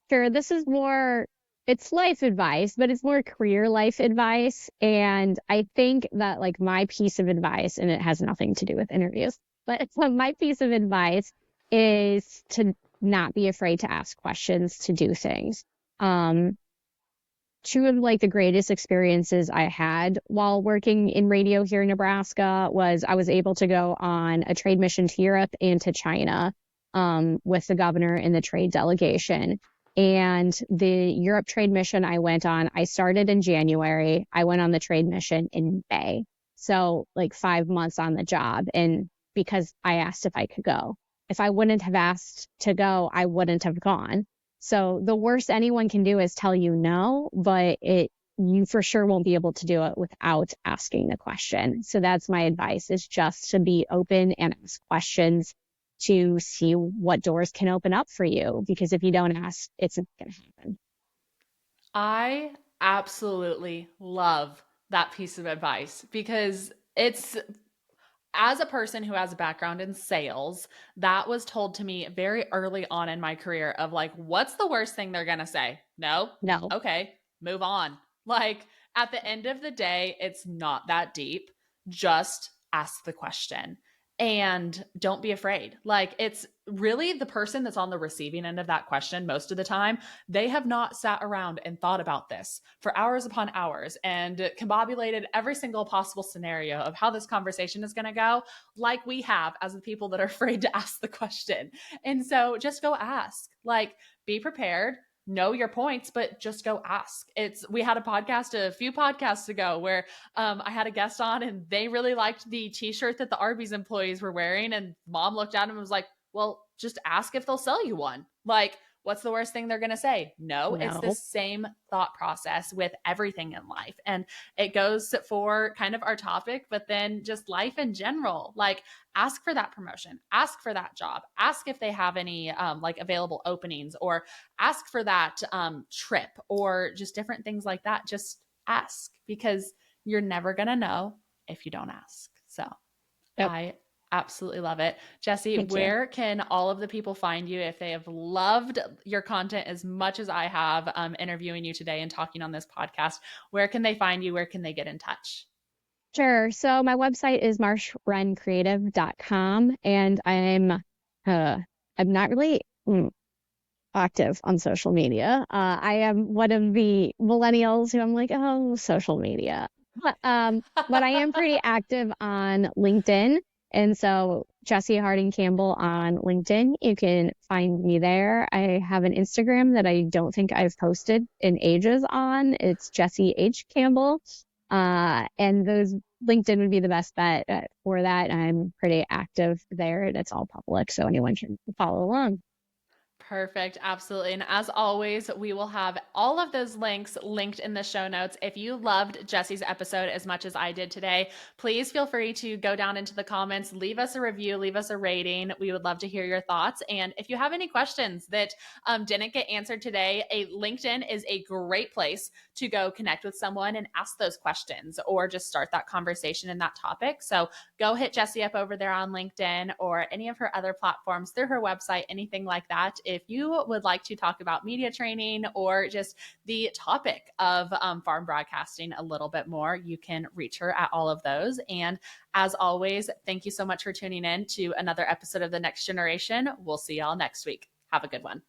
Sure, this is more, it's life advice, but it's more career life advice. And I think that like my piece of advice, and it has nothing to do with interviews, but it's my piece of advice is to not be afraid to ask questions, to do things. Um, Two of like the greatest experiences I had while working in radio here in Nebraska was I was able to go on a trade mission to Europe and to China with the governor and the trade delegation. And the Europe trade mission I went on, I started in January. I went on the trade mission in May. So like 5 months on the job. And because I asked if I could go. If I wouldn't have asked to go, I wouldn't have gone. So the worst anyone can do is tell you no, but you for sure won't be able to do it without asking the question. So that's my advice, is just to be open and ask questions to see what doors can open up for you. Because if you don't ask, it's not going to happen. I absolutely love that piece of advice because it's, as a person who has a background in sales, that was told to me very early on in my career of like, what's the worst thing they're going to say? No. No, Okay, move on. Like at the end of the day, it's not that deep. Just ask the question and don't be afraid. Like it's really the person that's on the receiving end of that question most of the time, they have not sat around and thought about this for hours upon hours and combobulated every single possible scenario of how this conversation is going to go, like we have as the people that are afraid to ask the question. And so just go ask, like, be prepared, know your points, but just go ask. It's, we had a podcast a few podcasts ago where I had a guest on and they really liked the t-shirt that the Arby's employees were wearing, and mom looked at him and was like, well, just ask if they'll sell you one. Like, what's the worst thing they're going to say? No. It's the no. same thought process with everything in life. And it goes for kind of our topic, but then just life in general. Like, ask for that promotion, ask for that job, ask if they have any like available openings, or ask for that trip, or just different things like that. Just ask, because you're never going to know if you don't ask. So Yep. I absolutely love it. Jesse, Thank you. where can all of the people find you if they have loved your content as much as I have interviewing you today and talking on this podcast? Where can they find you? Where can they get in touch? Sure. So my website is marshrencreative.com, and I'm I'm not really active on social media. I am one of the millennials who I'm like, oh, social media. But I am pretty active on LinkedIn. And so Jessie Harding Campbell on LinkedIn, you can find me there. I have an Instagram that I don't think I've posted in ages on. It's Jessie H. Campbell. And those LinkedIn would be the best bet for that. I'm pretty active there and it's all public, so anyone can follow along. Perfect. Absolutely. And as always, we will have all of those links linked in the show notes. If you loved Jessie's episode as much as I did today, please feel free to go down into the comments, leave us a review, leave us a rating. We would love to hear your thoughts. And if you have any questions that didn't get answered today, a LinkedIn is a great place to go connect with someone and ask those questions or just start that conversation in that topic. So go hit Jessie up over there on LinkedIn or any of her other platforms through her website, anything like that. If you would like to talk about media training or just the topic of farm broadcasting a little bit more, you can reach her at all of those. And as always, thank you so much for tuning in to another episode of The Next Generation. We'll see y'all next week. Have a good one.